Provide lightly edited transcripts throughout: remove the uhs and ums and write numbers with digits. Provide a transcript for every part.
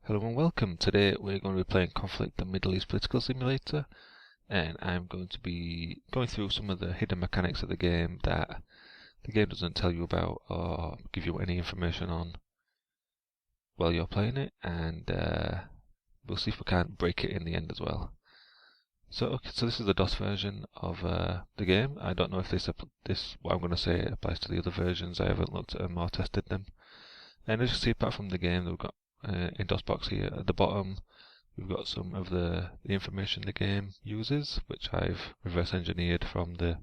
Hello and welcome. Today we're going to be playing Conflict, the Middle East Political Simulator, and I'm going to be going through some of the hidden mechanics of the game that the game doesn't tell you about or give you any information on while you're playing it, and we'll see if we can't break it in the end as well. So this is the DOS version of the game. I don't know if this what I'm going to say applies to the other versions. I haven't looked at them or tested them. And as you see, apart from the game, we've got in DOSBox here at the bottom, we've got some of the information the game uses, which I've reverse engineered from the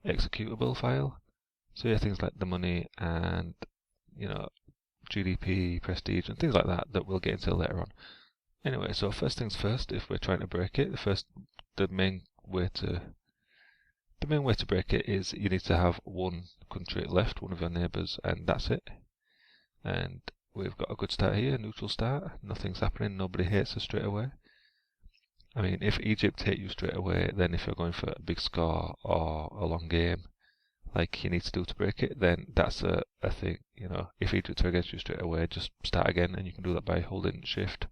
executable file. So yeah, things like the money and GDP, prestige, and things like that we'll get into later on. Anyway, so first things first, if we're trying to break it, the main way to break it is you need to have one country left, one of your neighbours, and that's it. And we've got a good start here, neutral start, nothing's happening, nobody hates us straight away. I mean, if Egypt hit you straight away, then if you're going for a big score or a long game, like you need to do to break it, then that's a thing, if Egypt are against you straight away, just start again, and you can do that by holding Shift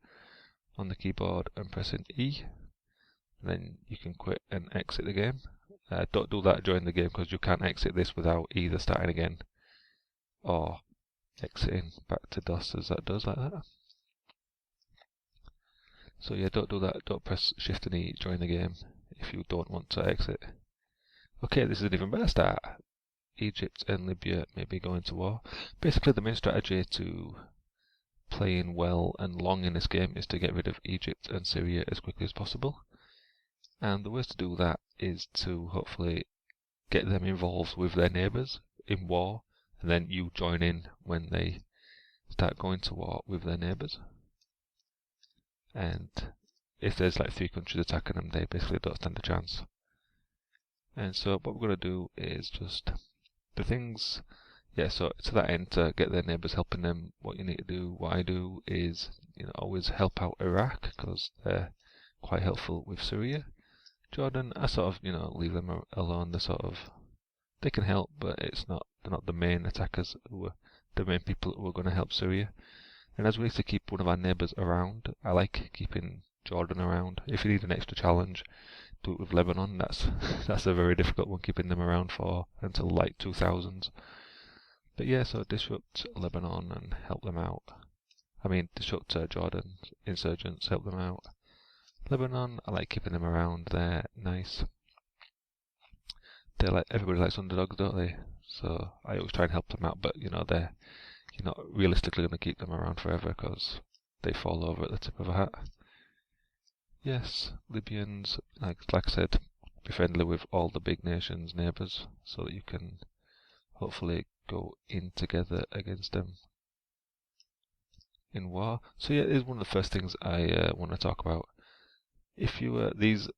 on the keyboard and pressing E. Then you can quit and exit the game. Don't do that during the game, because you can't exit this without either starting again or exiting back to DOS as that does, like that. So yeah, don't do that, don't press Shift and E during the game if you don't want to exit. Okay, this is an even better start. Egypt and Libya may be going to war. Basically the main strategy to playing well and long in this game is to get rid of Egypt and Syria as quickly as possible. And the ways to do that is to hopefully get them involved with their neighbours in war, and then you join in when they start going to war with their neighbours. And if there's like 3 countries attacking them, they basically don't stand a chance. And so what we're going to do is just the things, so to that end, to get their neighbours helping them, what you need to do, what I do is, always help out Iraq, because they're quite helpful with Syria. Jordan, I sort of, leave them alone. They can help, but they're not the main attackers, the main people who are going to help Syria. And as we need to keep one of our neighbours around, I like keeping Jordan around. If you need an extra challenge, do it with Lebanon. That's a very difficult one, keeping them around for until like 2000s. But yeah, so disrupt Lebanon and help them out. Disrupt Jordan insurgents, help them out. Lebanon, I like keeping them around. They're nice. Everybody likes underdogs, don't they? So I always try and help them out, but you're not realistically going to keep them around forever, because they fall over at the tip of a hat. Yes, Libyans, like I said, be friendly with all the big nations' neighbours, so that you can hopefully go in together against them in war. So yeah, it is one of the first things I want to talk about. If you these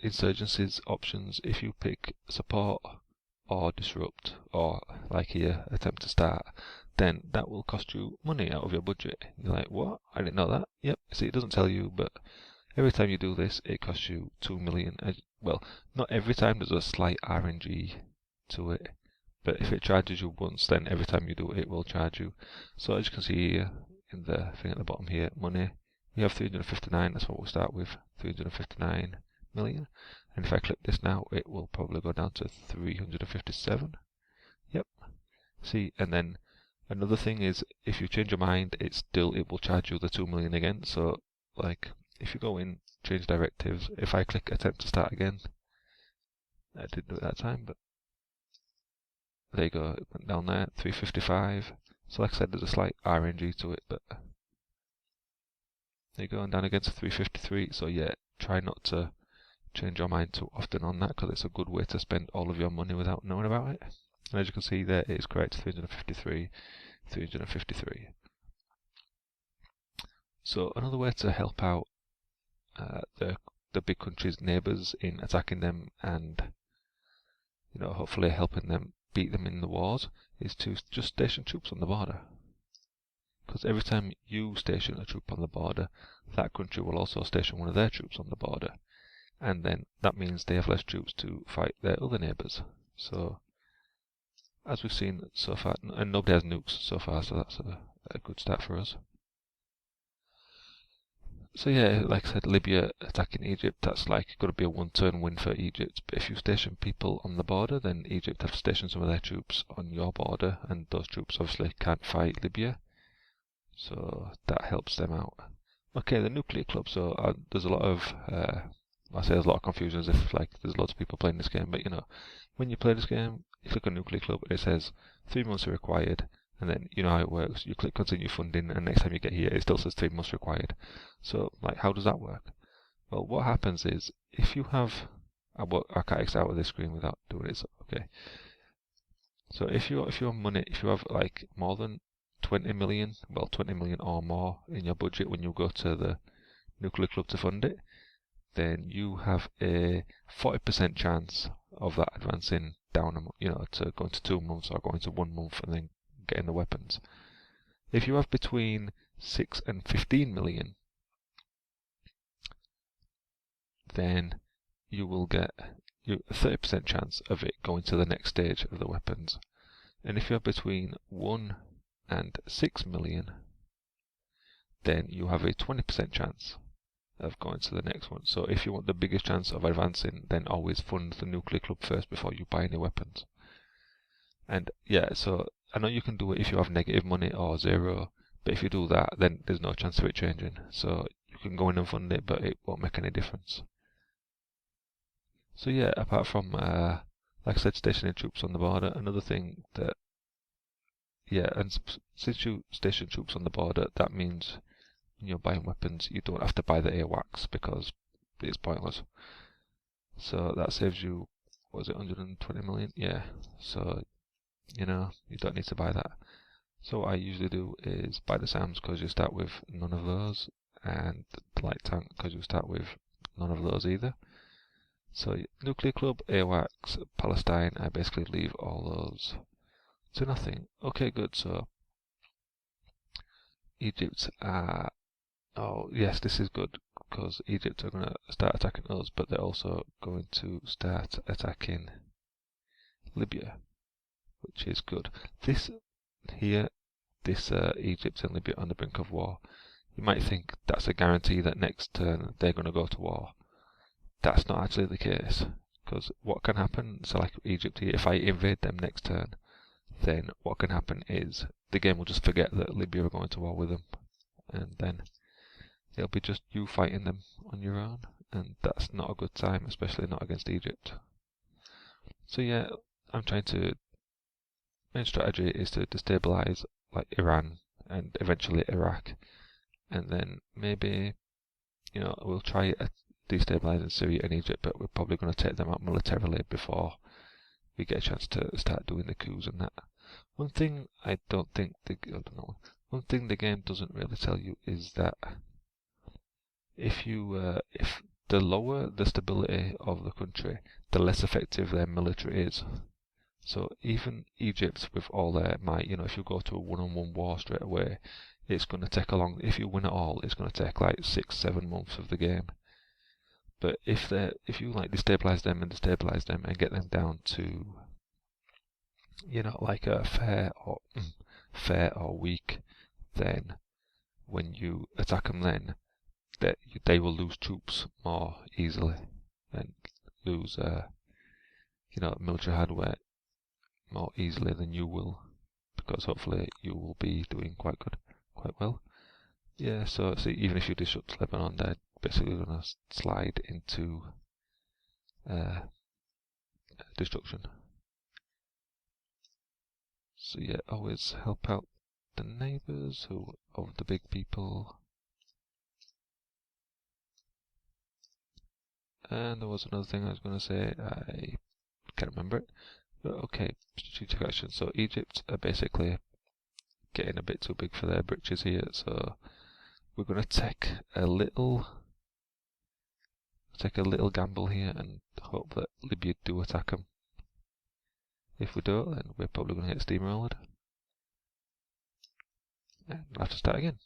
insurgencies options, if you pick support or disrupt, or like here, attempt to start, then that will cost you money out of your budget. You're like, what? I didn't know that. Yep, see, it doesn't tell you, but every time you do this, it costs you 2 million. Well, not every time, there's a slight RNG to it, but if it charges you once, then every time you do it, it will charge you. So as you can see here, in the thing at the bottom here, money, we have 359, that's what we'll start with, 359 million. And if I click this now, it will probably go down to 357. Yep. See, and then another thing is, if you change your mind, it will charge you the 2 million again. So, like, if you go in, change directives, if I click attempt to start again, I didn't do it that time, but there you go, it went down there, 355. So like I said, there's a slight RNG to it, but there you go, and down again to 353. So yeah, try not to change your mind too often on that, because it's a good way to spend all of your money without knowing about it. And as you can see there, it is correct, 353, 353. So another way to help out the big countries' neighbours in attacking them and hopefully helping them beat them in the wars is to just station troops on the border. Because every time you station a troop on the border, that country will also station one of their troops on the border. And then that means they have less troops to fight their other neighbours. So, as we've seen so far, and nobody has nukes so far, so that's a good start for us. So yeah, like I said, Libya attacking Egypt, that's like going to be a one-turn win for Egypt. But if you station people on the border, then Egypt have to station some of their troops on your border, and those troops obviously can't fight Libya. So that helps them out. Okay, the nuclear club. So there's a lot of, I say there's a lot of confusion as if like there's lots of people playing this game. But you know, when you play this game, you click on nuclear club and it says 3 months are required. And then you know how it works. You click continue funding, and next time you get here, it still says 3 months required. So, like, how does that work? Well, what happens is if you have, I can't exit out of this screen without doing it. So, okay. So if you have like more than 20 million, well, 20 million or more in your budget when you go to the nuclear club to fund it, then you have a 40% chance of that advancing down, you know, to going to 2 months or going to 1 month and then getting the weapons. If you have between 6 and 15 million, then you will get a 30% chance of it going to the next stage of the weapons. And if you have between 1 and 6 million, then you have a 20% chance of going to the next one. So if you want the biggest chance of advancing, then always fund the nuclear club first before you buy any weapons. And yeah, so I know you can do it if you have negative money or 0, but if you do that, then there's no chance of it changing. So you can go in and fund it, but it won't make any difference. So yeah, apart from, like I said, stationing troops on the border, another thing that, yeah, and since you station troops on the border, that means when you're buying weapons, you don't have to buy the AWACS because it's pointless. So that saves you, what was it, 120 million? Yeah, so you know, you don't need to buy that. So what I usually do is buy the SAMs because you start with none of those, and the light tank because you start with none of those either. So nuclear club, AWACS, Palestine, I basically leave all those to nothing. Okay, good. So Egypt oh yes, this is good because Egypt are going to start attacking us, but they're also going to start attacking Libya, which is good. This here, Egypt and Libya on the brink of war. You might think that's a guarantee that next turn they're going to go to war. That's not actually the case, because what can happen, so like Egypt here, if I invade them next turn, then what can happen is the game will just forget that Libya are going to war with them, and then it'll be just you fighting them on your own, and that's not a good time, especially not against Egypt. So yeah, main strategy is to destabilize like Iran and eventually Iraq, and then maybe, you know, we'll try destabilizing Syria and Egypt, but we're probably going to take them out militarily before we get a chance to start doing the coups and that. One thing one thing the game doesn't really tell you is that if the lower the stability of the country, the less effective their military is. So even Egypt, with all their might, you know, if you go to a one-on-one war straight away, it's going to take if you win it all, it's going to take like 6-7 months of the game. But if you like destabilize them and get them down to, you know, like a fair or weak, then when you attack them, then they will lose troops more easily and lose, you know, military hardware more easily than you will, because hopefully you will be doing quite well. Yeah, so even if you disrupt Lebanon, they're basically going to slide into destruction. So yeah, always help out the neighbours of the big people. And there was another thing I was going to say, I can't remember it. But okay, strategic action. So Egypt are basically getting a bit too big for their britches here, so we're going to take a little gamble here and hope that Libya do attack them. If we don't, then we're probably going to get steamrolled. And we'll have to start again.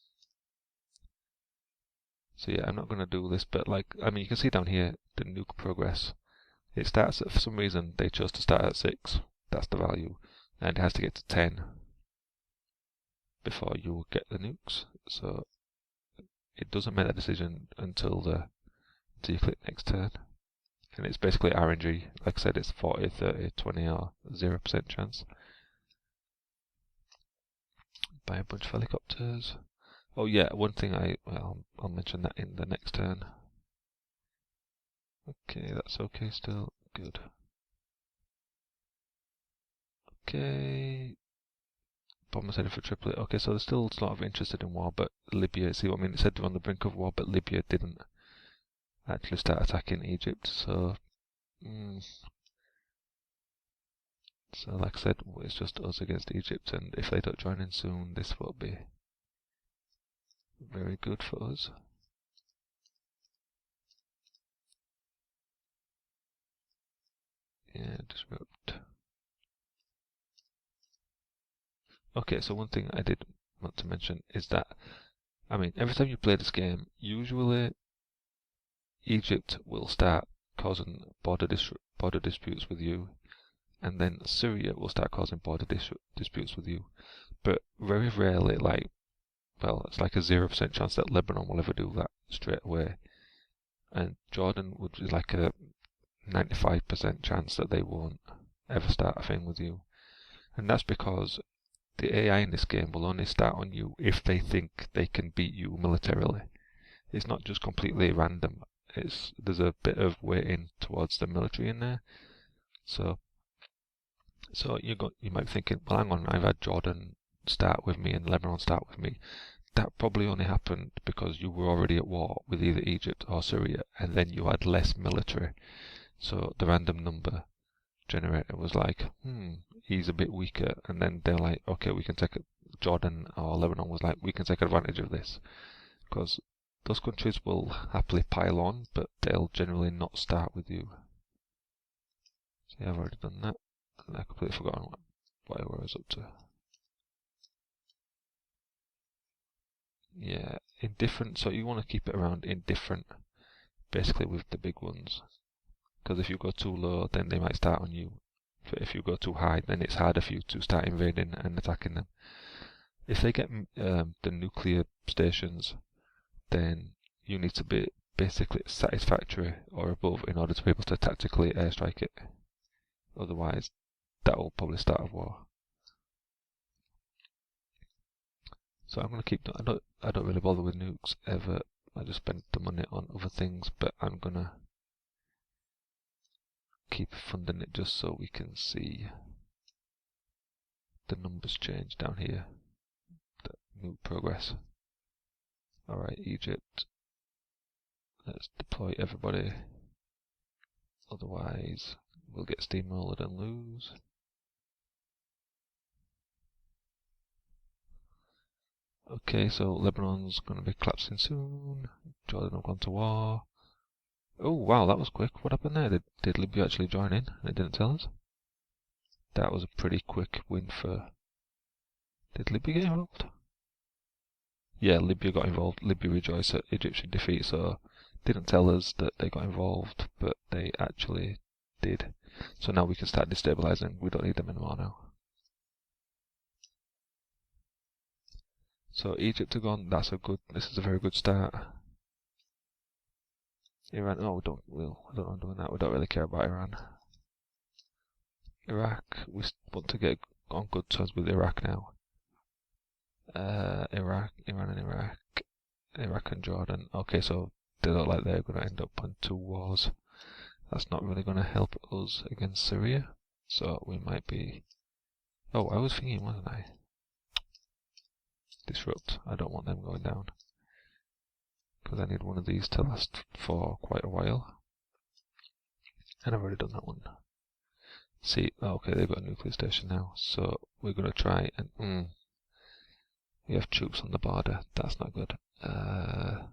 So yeah, I'm not going to do this, but like, I mean, you can see down here, the Nuke Progress. It starts for some reason, they chose to start at 6. That's the value. And it has to get to 10 before you will get the nukes. So it doesn't make that decision until you click next turn. And it's basically RNG. Like I said, it's 40, 30, 20 or 0% chance. Buy a bunch of helicopters. Oh yeah, one thing I'll mention that in the next turn. Okay, that's okay still. Good. Okay. Bombers headed for Tripoli. Okay, so there's still a lot of interested in war, but Libya, see what I mean? It said they're on the brink of war, but Libya didn't actually start attacking Egypt, so so like I said, it's just us against Egypt, and if they don't join in soon, this will be very good for us. Yeah, disrupt. Okay, so one thing I did want to mention is that, I mean, every time you play this game, usually Egypt will start causing border disputes with you, and then Syria will start causing border disputes with you. But very rarely, like, well, it's like a 0% chance that Lebanon will ever do that straight away. And Jordan would be like a 95% chance that they won't ever start a thing with you. And that's because the AI in this game will only start on you if they think they can beat you militarily. It's not just completely random. There's a bit of weighting towards the military in there. So you might be thinking, well, hang on, I've had Jordan start with me and Lebanon start with me. That probably only happened because you were already at war with either Egypt or Syria, and then you had less military. So the random number generator was like, he's a bit weaker, and then they're like, okay, we can take it. Jordan or Lebanon was like, we can take advantage of this, because those countries will happily pile on, but they'll generally not start with you. See, I've already done that, and I completely forgotten what I was up to. Yeah, indifferent, so you want to keep it around indifferent, basically with the big ones. Because if you go too low, then they might start on you. But if you go too high, then it's harder for you to start invading and attacking them. If they get the nuclear stations, then you need to be basically satisfactory or above in order to be able to tactically airstrike it. Otherwise, that will probably start a war. So I'm going to keep. I don't really bother with nukes ever. I just spend the money on other things, but I'm going to keep funding it just so we can see the numbers change down here. The Nuke Progress. Alright, Egypt. Let's deploy everybody. Otherwise, we'll get steamrolled and lose. Okay, so Lebanon's going to be collapsing soon. Jordan have gone to war. Oh wow, that was quick. What happened there? Did Libya actually join in? They didn't tell us. That was a pretty quick win for... Did Libya get involved? Yeah, Libya got involved. Libya rejoiced at Egyptian defeat, so didn't tell us that they got involved, but they actually did. So now we can start destabilizing. We don't need them anymore now. So Egypt are gone. This is a very good start. Iran. No, we don't want doing that. We don't really care about Iran. Iraq. We want to get on good terms with Iraq now. Iran and Iraq and Jordan. Okay, so they look like they're going to end up on 2 wars. That's not really going to help us against Syria. So we might be... Oh, I was thinking, wasn't I? Disrupt. I don't want them going down. Because I need one of these to last for quite a while. And I've already done that one. See, okay, they've got a nuclear station now. So we're going to try and... we have troops on the border. That's not good. But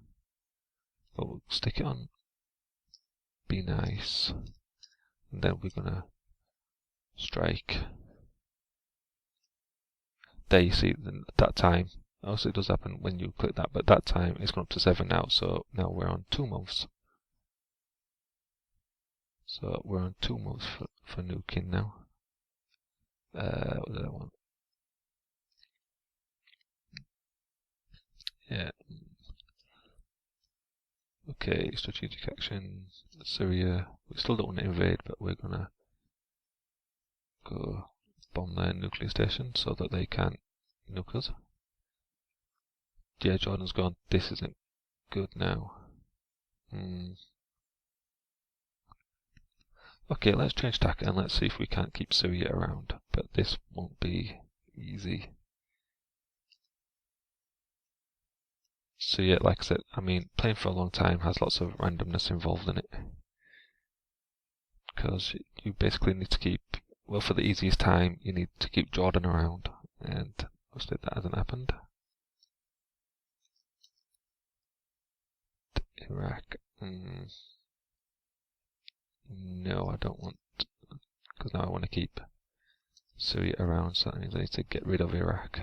we'll stick it on. Be nice. And then we're going to strike. There you see, that time. Also, it does happen when you click that, but that time it's gone up to 7 now, so now we're on 2 months. So we're on 2 months for nuking now. What did I want? Yeah. Okay, strategic action, Syria. We still don't want to invade, but we're gonna go bomb their nuclear station so that they can't nuke us. Yeah, Jordan's gone. This isn't good now. Okay, let's change tack and let's see if we can't keep Syria around, but this won't be easy. So yeah, like I said, I mean, playing for a long time has lots of randomness involved in it. Because you basically need to keep, well, for the easiest time, you need to keep Jordan around, and obviously that hasn't happened. Iraq, no, I don't want, because now I want to keep Syria around, so that means I need to get rid of Iraq.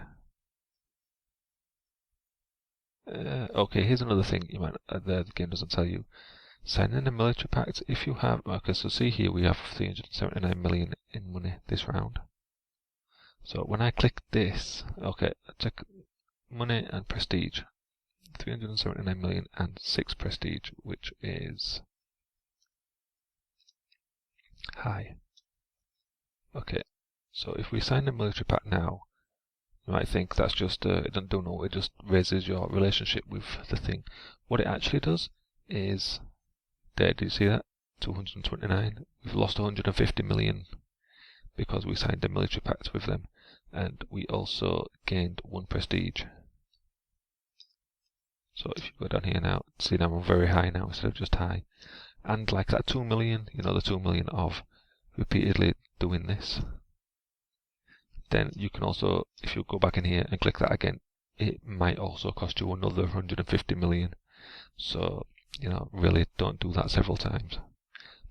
Okay, here's another thing you might the game doesn't tell you. Sign in a military pact if you have. Okay, so see here we have 379 million in money this round. So when I click this, okay, check money and prestige. 379 million and 6 prestige, which is high. Okay, so if we sign a military pact now, you might think that's just, it doesn't do no, it just raises your relationship with the thing. What it actually does is, there, do you see that? 229. We've lost 150 million because we signed a military pact with them, and we also gained 1 prestige. So if you go down here now, see now I'm very high now instead of just high. And like that 2 million, you know, the 2 million of repeatedly doing this, then you can also, if you go back in here and click that again, it might also cost you another 150 million. So, you know, really don't do that several times.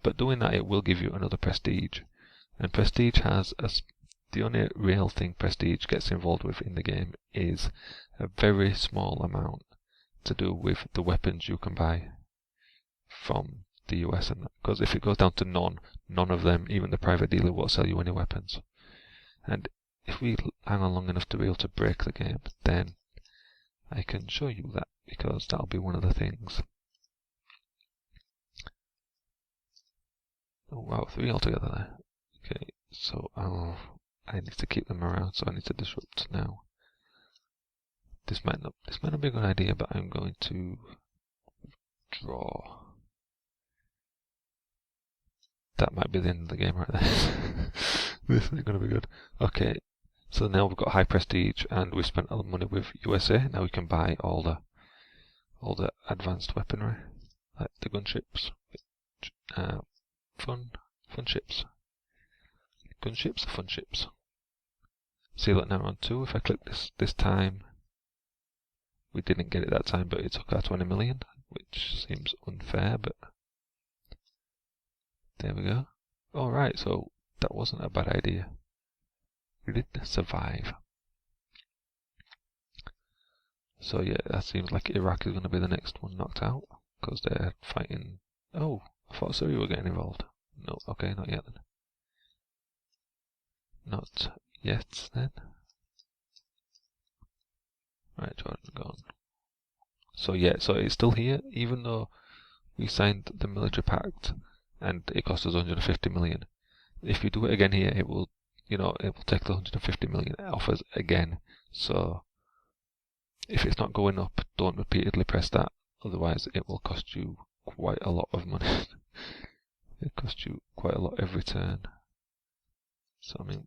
But doing that, it will give you another prestige. And prestige has, the only real thing prestige gets involved with in the game is a very small amount to do with the weapons you can buy from the US. And because if it goes down to none of them, even the private dealer, won't sell you any weapons. And if we hang on long enough to be able to break the game, then I can show you that, because that'll be one of the things. Oh wow, 3 altogether there. Okay, so I need to keep them around, so I need to disrupt now. This might not be a good idea, but I'm going to draw. That might be the end of the game right there. This isn't going to be good. Okay, so now we've got high prestige, and we've spent all the money with USA. Now we can buy all the advanced weaponry, like the gunships, fun ships. Gunships are fun ships. See that now on 2. If I click this time, we didn't get it that time, but it took our 20 million, which seems unfair, but there we go. Alright, so that wasn't a bad idea. We did survive. So yeah, that seems like Iraq is going to be the next one knocked out, because they're fighting. Oh, I thought Syria were getting involved. No, okay, not yet then. Not yet then. Right, Jordan gone. So yeah, so it's still here, even though we signed the military pact and it cost us 150 million. If you do it again here, it will, you know, it will take the 150 million off us again. So if it's not going up, don't repeatedly press that, otherwise it will cost you quite a lot of money. It costs you quite a lot every turn. So I mean,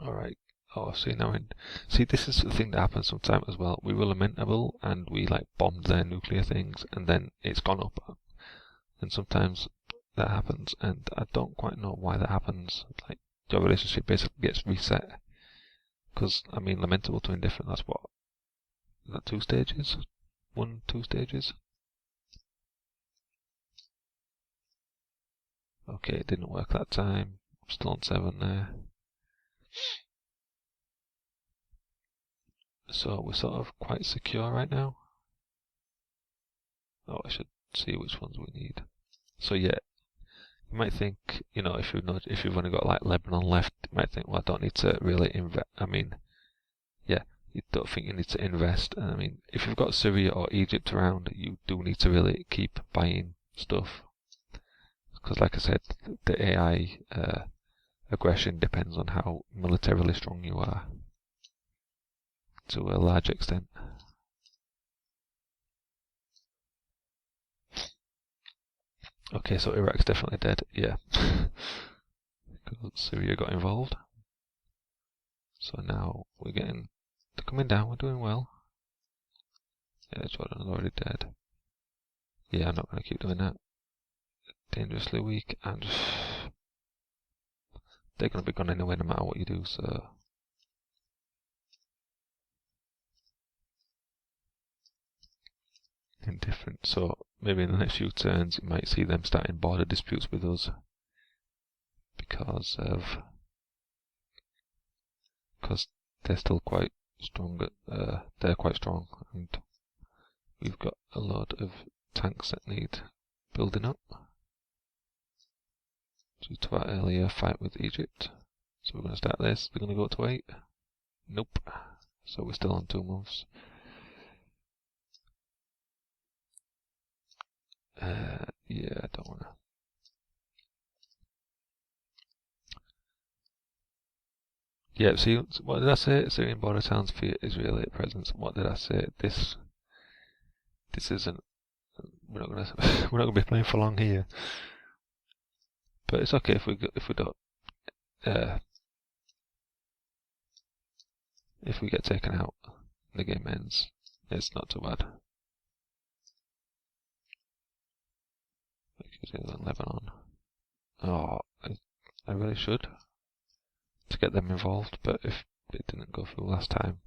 alright. Oh, see now, see, this is the thing that happens sometimes as well. We were lamentable and we like bombed their nuclear things, and then it's gone up. And sometimes that happens, and I don't quite know why that happens. Like, your relationship basically gets reset. Because, I mean, lamentable to indifferent, that's what? Is that 2 stages? 2 stages? Okay, it didn't work that time. I'm still on 7 there. So we're sort of quite secure right now. Oh, I should see which ones we need. So yeah, you might think, you know, if you've only got like Lebanon left, you might think, well, I don't need to really invest. I mean, yeah, you don't think you need to invest. I mean, if you've got Syria or Egypt around, you do need to really keep buying stuff. Because like I said, the AI aggression depends on how militarily strong you are, to a large extent. Okay, so Iraq's definitely dead, yeah. Because Syria got involved. So now they're coming down, we're doing well. Yeah, Jordan's already dead. Yeah, I'm not going to keep doing that. Dangerously weak, and they're going to be gone anyway no matter what you do, so... Indifferent, so maybe in the next few turns you might see them starting border disputes with us. Because they're still quite strong, they're quite strong, and we've got a lot of tanks that need building up due to our earlier fight with Egypt. So we're going to start this. We're going to go to 8. Nope. So we're still on 2 months. Yeah, I don't want to. Yeah, see, what did I say? Syrian border towns fear Israeli presence. What did I say? This isn't. We're not gonna be playing for long here. But it's okay if we don't. If we get taken out, the game ends. It's not too bad. Lebanon. Oh, I really should to get them involved, but if it didn't go through last time,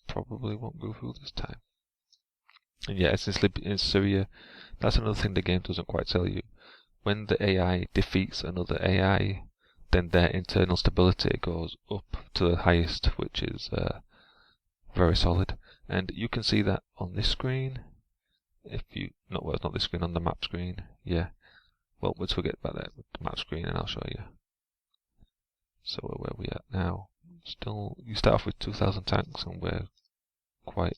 probably won't go through this time. And yeah, essentially in Syria, that's another thing the game doesn't quite tell you. When the AI defeats another AI, then their internal stability goes up to the highest, which is very solid. And you can see that on this screen. If you it's not this screen, on the map screen. Yeah. Well, let's forget about that map screen, and I'll show you. So where we at now? Still, you start off with 2,000 tanks, and we're quite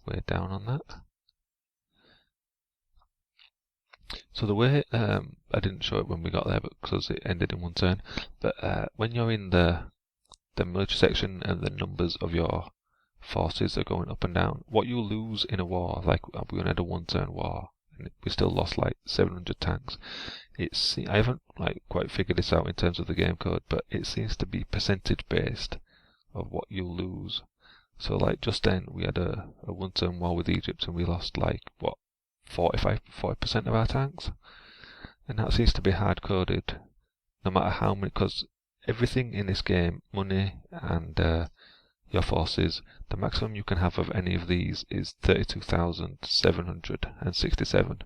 way down on that. So the way I didn't show it when we got there, because it ended in 1 turn. But when you're in the military section and the numbers of your forces are going up and down, what you lose in a war, like we had a 1-turn war, and we still lost like 700 tanks. I haven't like quite figured this out in terms of the game code, but it seems to be percentage based of what you lose. So like just then we had a 1-turn war with Egypt, and we lost like what 40% of our tanks, and that seems to be hard coded, no matter how many, because everything in this game, money and your forces, the maximum you can have of any of these is 32,767.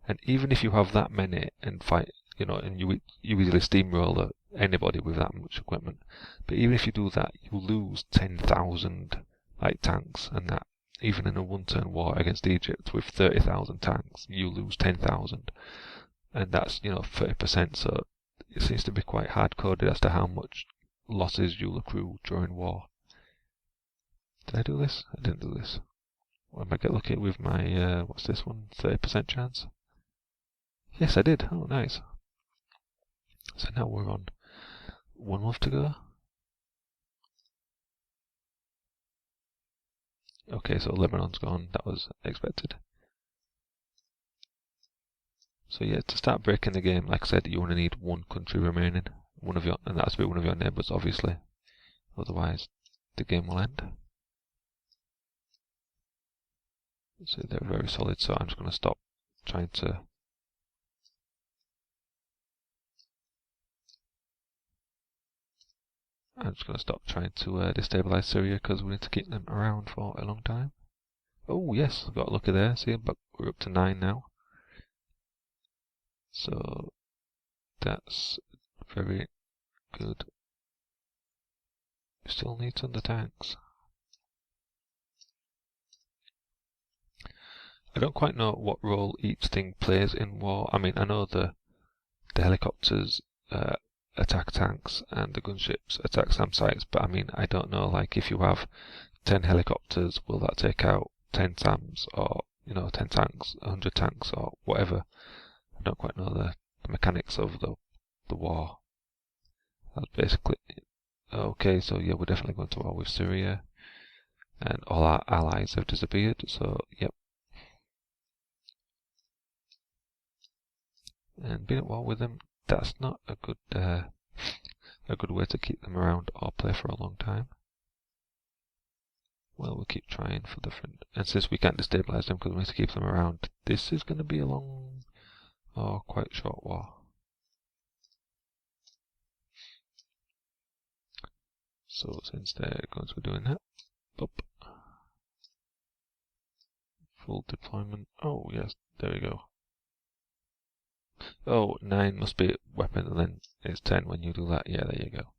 And even if you have that many and fight, and you easily steamroll anybody with that much equipment, but even if you do that, you lose 10,000 like tanks, and that even in a 1-turn war against Egypt with 30,000 tanks, you lose 10,000, and that's 30%. So it seems to be quite hard coded as to how much losses you'll accrue during war. Did I do this? I didn't do this. I might get lucky with my, what's this one? 30% chance? Yes, I did. Oh, nice. So now we're on 1 month to go. Okay, so Lebanon's gone. That was expected. So yeah, to start breaking the game, like I said, you only need 1 country remaining. And that's to be one of your neighbours, obviously. Otherwise, the game will end. So they're very solid, so I'm just going to stop trying to... destabilize Syria, because we need to keep them around for a long time. Oh yes, got lucky there. See, but we're up to 9 now. So that's very good. Still need tons of tanks. I don't quite know what role each thing plays in war. I mean, I know the helicopters attack tanks and the gunships attack SAM sites, but I mean, I don't know, like if you have 10 helicopters, will that take out 10 SAMs, or, you know, 10 tanks, 100 tanks, or whatever? I don't quite know the mechanics of the war. That's basically it. Okay, so yeah, we're definitely going to war with Syria, and all our allies have disappeared, so yep. And being at war with them, that's not a good way to keep them around or play for a long time. Well, we'll keep trying for the front. And since we can't destabilize them because we need to keep them around, this is going to be a long or quite short war. So since they're going to be doing that, up. Full deployment. Oh yes, there we go. Oh, 9 must be weapon, and then it's 10 when you do that. Yeah, there you go.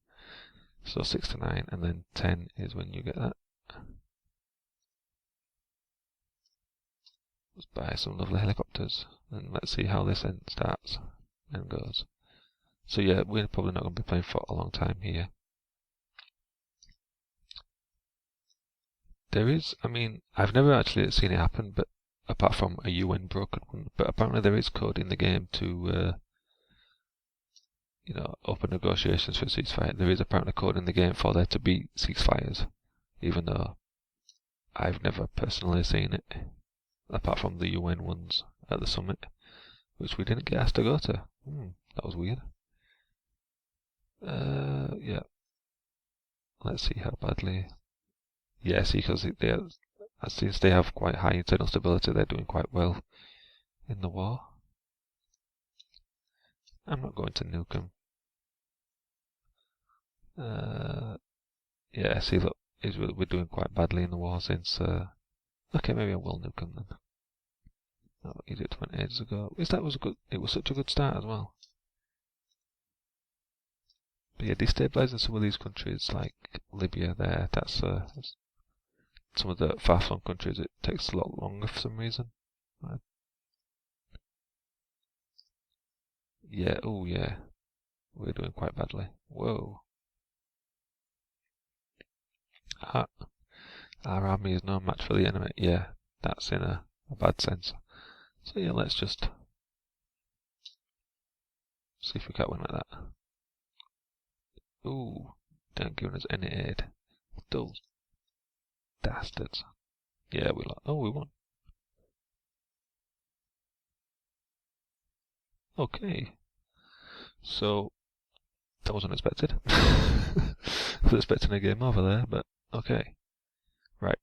So 6 to 9, and then 10 is when you get that. Let's buy some lovely helicopters, and let's see how this end starts and goes. So yeah, we're probably not going to be playing for a long time here. There is, I mean, I've never actually seen it happen, but apart from a UN broken one, but apparently there is code in the game to, you know, open negotiations for a ceasefire. There is apparently code in the game for there to be ceasefires, even though I've never personally seen it, apart from the UN ones at the summit, which we didn't get asked to go to. That was weird. Yeah. Let's see how badly. Yeah, see, because since they have quite high internal stability, they're doing quite well in the war. I'm not going to nuke them. Yeah, see, look, we're doing quite badly in the war since. Okay, maybe I will nuke them then. No, Egypt went ages ago. It was such a good start as well. But yeah, destabilizing some of these countries like Libya there, that's some of the far-flung countries, it takes a lot longer for some reason. Yeah, oh yeah, we're doing quite badly. Whoa. Our army is no match for the enemy. Yeah, that's in a bad sense. So yeah, let's just see if we can't win like that. Ooh, they aren't giving us any aid. Those bastards. Yeah, we won. Okay. So, that was unexpected. I was expecting a game over there, but okay. Right.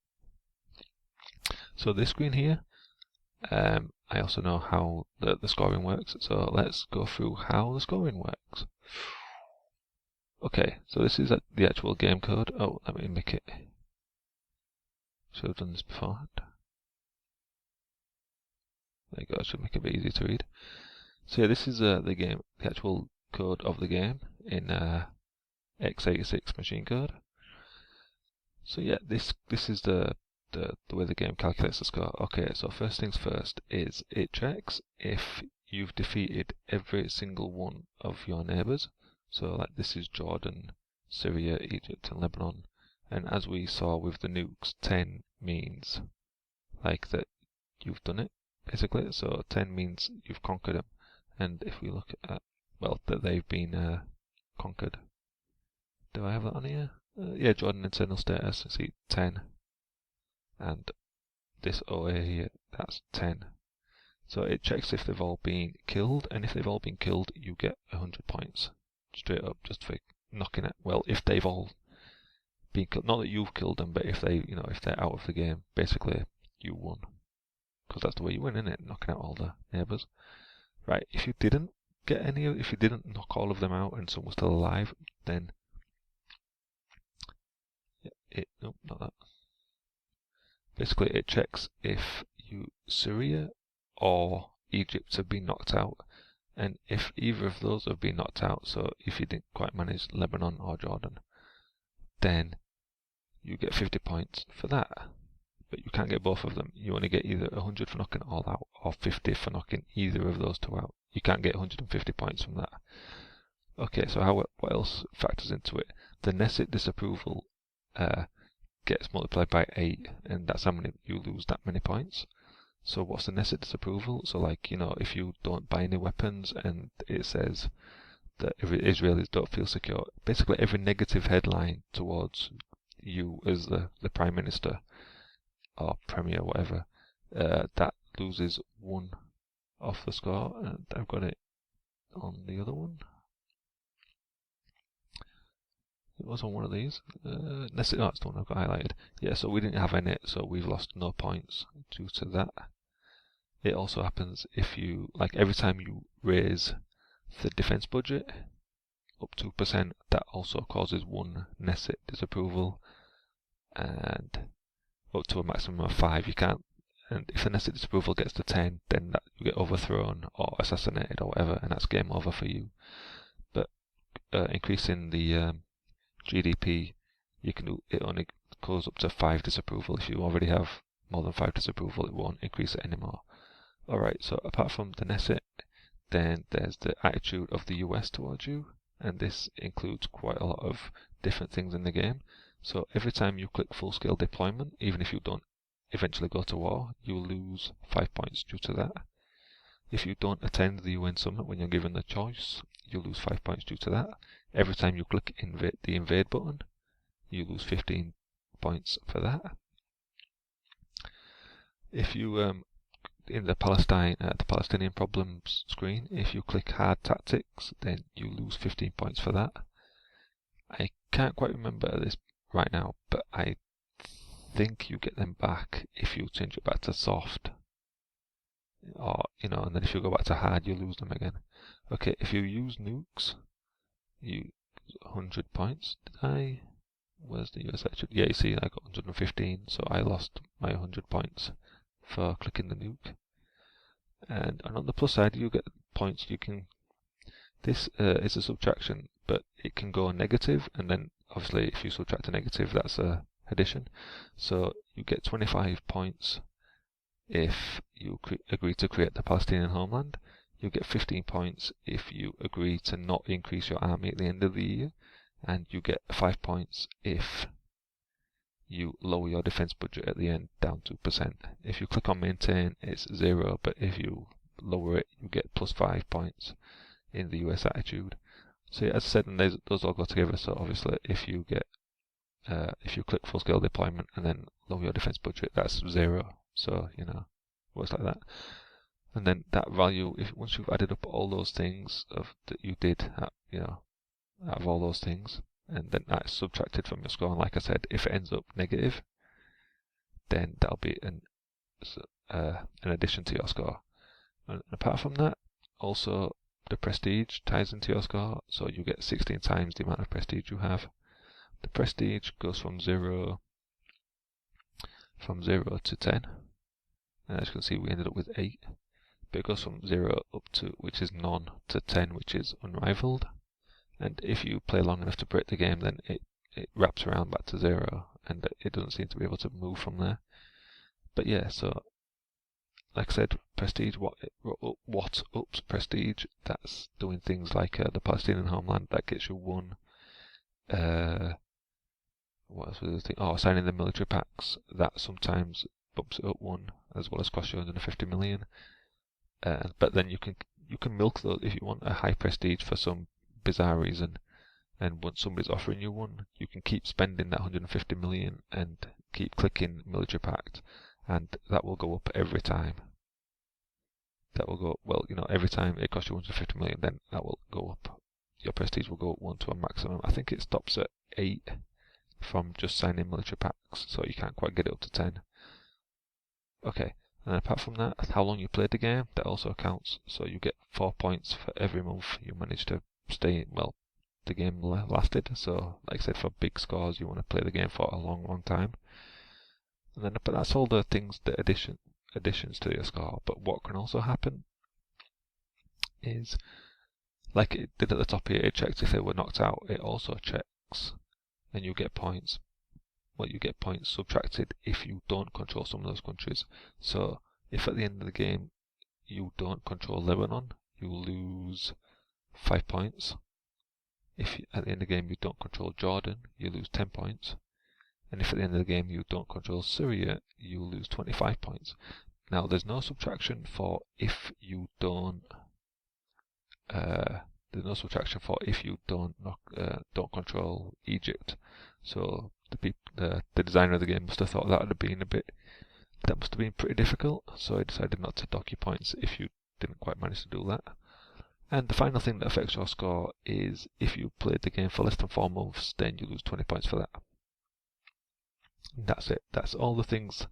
So this screen here, I also know how the scoring works, so let's go through how the scoring works. Okay, so this is the actual game code. Oh, let me make it. Should have done this beforehand. There you go, I should make it a bit easier to read. So yeah, this is the actual code of the game in x86 machine code. So yeah, this is the way the game calculates the score. Okay, so first things first is it checks if you've defeated every single one of your neighbours. So like this is Jordan, Syria, Egypt and Lebanon. And as we saw with the nukes, 10 means like that you've done it, basically. So 10 means you've conquered them. And if we look at, well, that they've been conquered. Do I have that on here? Yeah, Jordan internal status, see 10. And this OA here, that's 10. So it checks if they've all been killed, and if they've all been killed, you get 100 points. Straight up, just for knocking it. Well, if they've all been killed, not that you've killed them, but if they, you know, if they're out of the game, basically you won. Because that's the way you win, isn't it? Knocking out all the neighbours. Right, if you didn't get any, if you didn't knock all of them out and some were still alive, then nope, not that. Basically, it checks if Syria or Egypt have been knocked out, and if either of those have been knocked out, so if you didn't quite manage Lebanon or Jordan, then you get 50 points for that. But you can't get both of them. You only get either 100 for knocking it all out, or 50 for knocking either of those two out. You can't get 150 points from that. Okay, so what else factors into it? The nested disapproval gets multiplied by 8, and that's how many you lose that many points. So what's the nested disapproval? So like, if you don't buy any weapons and it says that Israelis don't feel secure, basically every negative headline towards you as the Prime Minister or Premier, whatever, that loses 1 off the score, and I've got it on the other one. It was on one of these. That's the one I've got highlighted. Yeah, so we didn't have any, so we've lost no points due to that. It also happens if you, like every time you raise the defense budget up 2%, that also causes 1 nested disapproval, and up to a maximum of 5 you can't. And if the nested disapproval gets to 10, then you get overthrown or assassinated or whatever, and that's game over for you. But increasing the GDP, you can do it only goes up to 5 disapproval. If you already have more than 5 disapproval, it won't increase it anymore. Alright, so apart from the nested, then there's the attitude of the US towards you, and this includes quite a lot of different things in the game. So every time you click full scale deployment, even if you don't eventually go to war, you lose 5 points due to that. If you don't attend the UN summit when you're given the choice, you lose 5 points due to that. Every time you click the invade button, you lose 15 points for that. If you in the Palestinian problems screen, if you click hard tactics, then you lose 15 points for that. I can't quite remember this right now, but I think you get them back if you change it back to soft, or and then if you go back to hard, you lose them again. Okay, if you use nukes, you 100 points. Where's the US actually? Yeah, you see, I got 115, so I lost my 100 points for clicking the nuke. And on the plus side, you get points. This is a subtraction, but it can go negative, and then obviously if you subtract a negative, that's a addition. So you get 25 points if you agree to create the Palestinian homeland. You get 15 points if you agree to not increase your army at the end of the year, and you get 5 points if you lower your defense budget at the end down 2%. If you click on maintain, it's 0, but if you lower it, you get plus 5 points in the US attitude. So yeah, as I said, and those all go together. So obviously, if you click full scale deployment and then lower your defense budget, that's 0. So works like that. And then that value, once you've added up all those things that you did, out of all those things, and then that's subtracted from your score. And like I said, if it ends up negative, then that'll be an addition to your score. And apart from that, also the prestige ties into your score, so you get 16 times the amount of prestige you have. The prestige goes from 0 to 10, and as you can see, we ended up with 8. But it goes from 0 up to, which is none, to 10, which is unrivaled. And if you play long enough to break the game, then it wraps around back to 0, and it doesn't seem to be able to move from there. But yeah, so like I said, prestige, what ups prestige, that's doing things like the Palestinian homeland, that gets you 1. What else was the thing? Oh, signing the military pacts, that sometimes bumps it up 1, as well as cost you 150 million. But then you can milk those if you want a high prestige for some bizarre reason, and once somebody's offering you one, you can keep spending that 150 million and keep clicking military pact, and that will go up every time. That will go, well, every time it costs you 150 million, then that will go up. Your prestige will go up 1 to a maximum. I think it stops at 8 from just signing military pacts, so you can't quite get it up to 10. Okay. And apart from that, how long you played the game, that also counts. So you get 4 points for every month you manage to stay, the game lasted. So like I said, for big scores, you want to play the game for a long, long time. And then, but that's all the things, the additions to your score. But what can also happen is, like it did at the top here, it checks if they were knocked out. It also checks, and you get points. Well, you get points subtracted if you don't control some of those countries. So if at the end of the game you don't control Lebanon, you lose 5 points. if at the end of the game you don't control Jordan, you lose 10 points. And if at the end of the game you don't control Syria, you lose 25 points. Now there's no subtraction for if you don't don't control Egypt. So the designer of the game must have thought that must have been pretty difficult. So he decided not to dock your points if you didn't quite manage to do that. And the final thing that affects your score is if you played the game for less than 4 months, then you lose 20 points for that. And that's it. That's all the things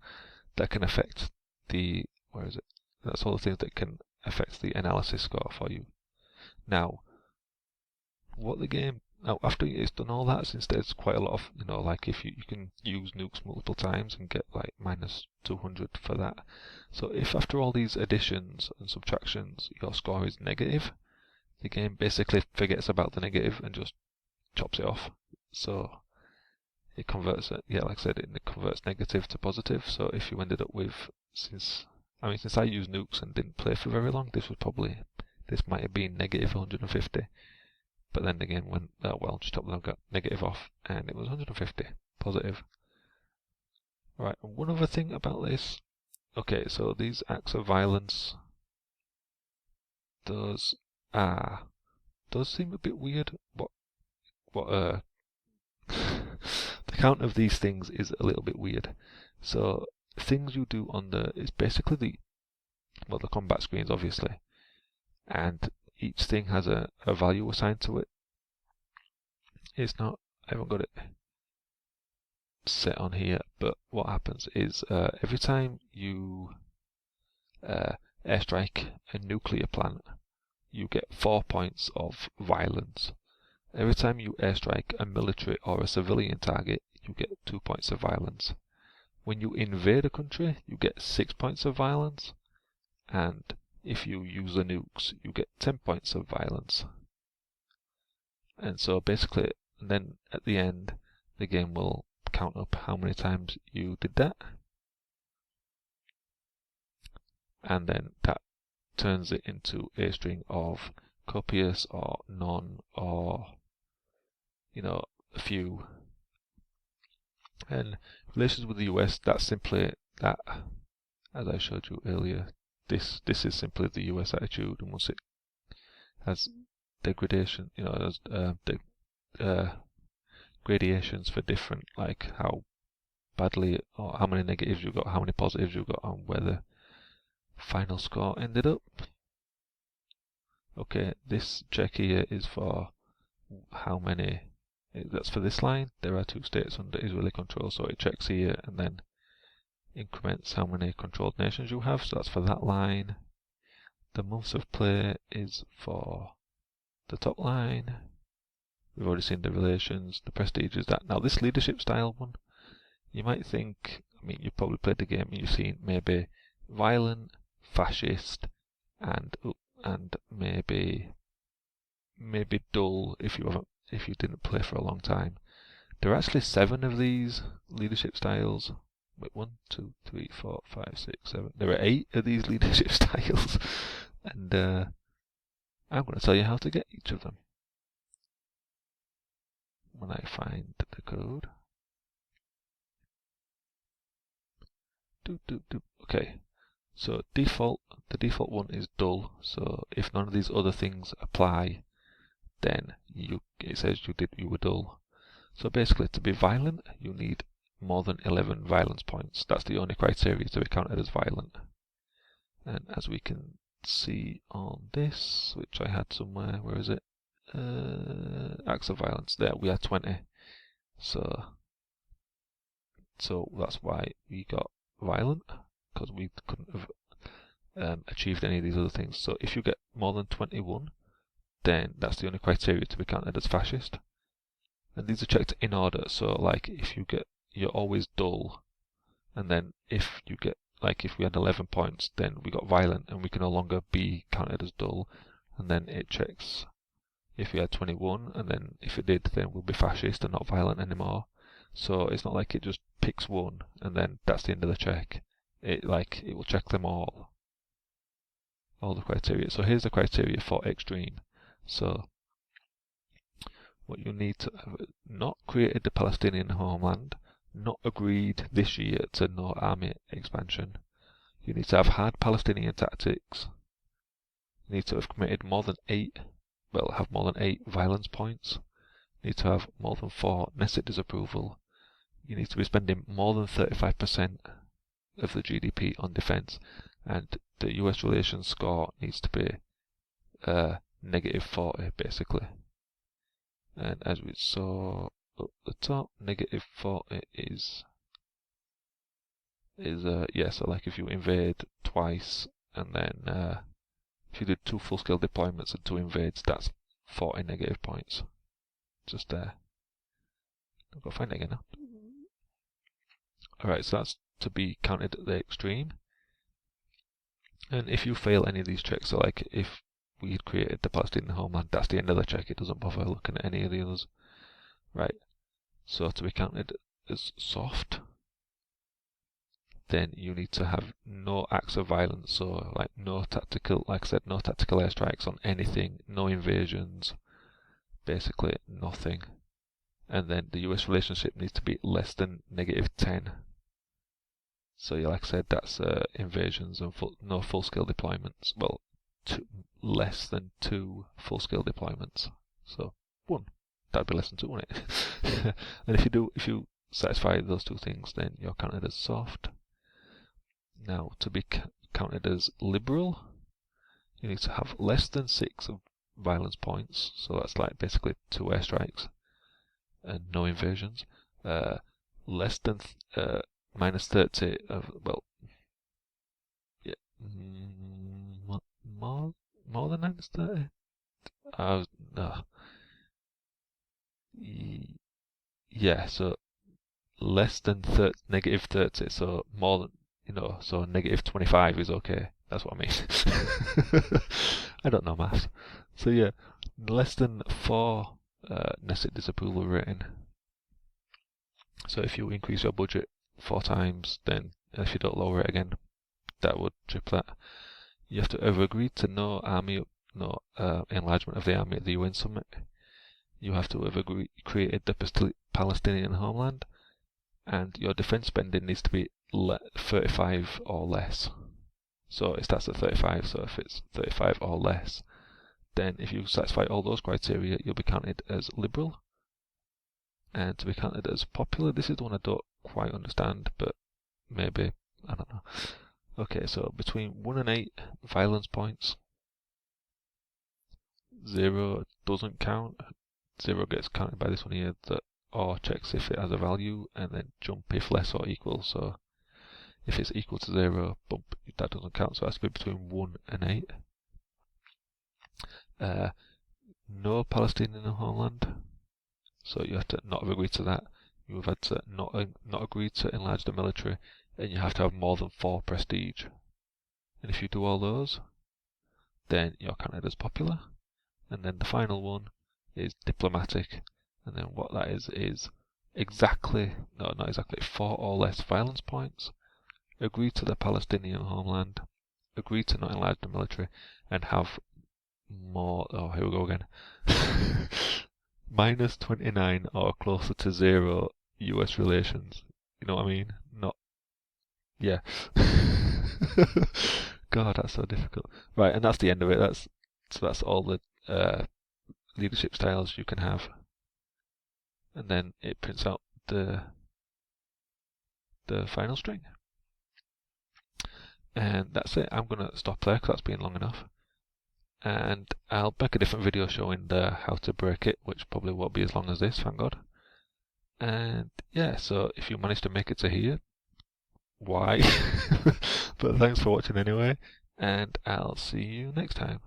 that can affect That's all the things that can affect the analysis score for you. Now, after it's done all that, since there's quite a lot of, like if you can use nukes multiple times and get like minus 200 for that. So if after all these additions and subtractions your score is negative, the game basically forgets about the negative and just chops it off. So it converts it, like I said, it converts negative to positive. So if you ended up with, since I used nukes and didn't play for very long, this might have been negative 150. But then again, just top them got negative off, and it was 150 positive. Right, and one other thing about this. Okay, so these acts of violence, those seem a bit weird. The count of these things is a little bit weird. So things you do it's basically the combat screens, obviously, and each thing has a value assigned to it. I haven't got it set on here, but what happens is every time you airstrike a nuclear plant, you get 4 points of violence. Every time you airstrike a military or a civilian target, you get 2 points of violence. When you invade a country, you get 6 points of violence, and if you use the nukes, you get 10 points of violence. And so basically, then at the end, the game will count up how many times you did that, and then that turns it into a string of copious or none or a few. And relations with the US, that's simply that, as I showed you earlier, this is simply the US attitude, and once it has degradation, gradations for different, like how badly or how many negatives you got, how many positives you got, and where the final score ended up. Okay, this check here is for how many. That's for this line. There are 2 states under Israeli control, so it checks here and then increments how many controlled nations you have. So that's for that line. The months of play is for the top line. We've already seen the relations. The prestige is that. Now this leadership style one, you might think, you've probably played the game and you've seen maybe violent, fascist, and maybe dull if you didn't play for a long time. There are actually 7 of these leadership styles. Wait, 1, 2, 3, 4, 5, 6, 7. There are 8 of these leadership styles, and I'm going to tell you how to get each of them when I find the code. Okay, so the default one is dull. So if none of these other things apply, then it says you were dull. So basically, to be violent, you need more than 11 violence points. That's the only criteria to be counted as violent. And as we can see on this, which I had somewhere, where is it? Acts of violence. There, we had 20. So that's why we got violent, because we couldn't have achieved any of these other things. So if you get more than 21, then that's the only criteria to be counted as fascist. And these are checked in order. So like if you're always dull, and then if you get, like if we had 11 points, then we got violent and we can no longer be counted as dull. And then it checks if we had 21, and then if it did, then we'll be fascist and not violent anymore. So it's not like it just picks one and then that's the end of the check. It will check them all the criteria. So here's the criteria for extreme. So what you need to have not created the Palestinian homeland, not agreed this year to no army expansion. You need to have had Palestinian tactics. You need to have committed have more than 8 violence points. You need to have more than 4 Knesset disapproval. You need to be spending more than 35% of the GDP on defence, and the US relations score needs to be -40 basically. And as we saw up the top, -40 is so like if you invade twice and then if you did 2 full-scale deployments and 2 invades, that's 40 negative points. Just there. I'll go find it again now. Alright, so that's to be counted at the extreme. And if you fail any of these checks, so like if we had created the Palestinian homeland, that's the end of the check. It doesn't bother looking at any of the others. Right. So to be counted as soft, then you need to have no acts of violence, so like no tactical airstrikes on anything, no invasions, basically nothing. And then the US relationship needs to be less than -10. So like I said, that's invasions and no full-scale deployments. Well, less than 2 full-scale deployments. So 1, that'd be less than 2, wouldn't it? And if you satisfy those 2 things, then you're counted as soft. Now, to be counted as liberal, you need to have less than 6 of violence points. So that's like basically 2 airstrikes and no invasions. Less than -30 of, well, yeah, more than -30. Yeah, so less than -30. So more than, so -25 is okay. That's what I mean. I don't know maths. So yeah, less than 4 Knesset disapproval rating. So if you increase your budget 4 times, then if you don't lower it again, that would triple that. You have to have agreed to no enlargement of the army at the UN summit. You have to have created the Palestinian homeland, and your defence spending needs to be 35 or less. So it starts at 35, so if it's 35 or less, then if you satisfy all those criteria, you'll be counted as liberal. And to be counted as popular, this is the one I don't quite understand, but maybe, I don't know. Okay, so between 1 and 8 violence points, 0 doesn't count. 0 gets counted by this one here, or checks if it has a value, and then jump if less or equal. So if it's equal to 0, bump, that doesn't count, so it has to be between 1 and 8. No Palestinian homeland, so you have to not have agreed to that. You have had to not agree to enlarge the military, and you have to have more than 4 prestige. And if you do all those, then you're counted as popular. And then the final one is diplomatic, and then what that is not exactly 4 or less violence points, agree to the Palestinian homeland, agree to not enlarge the military, and have more, here we go again, -29 or closer to 0 US relations. You know what I mean? Yeah. God, that's so difficult. Right, and that's the end of it. That's all the leadership styles you can have. And then it prints out the final string. And that's it. I'm going to stop there because that's been long enough. And I'll make a different video showing how to break it, which probably won't be as long as this, thank God. And yeah, so if you managed to make it to here, why? But thanks for watching anyway, and I'll see you next time.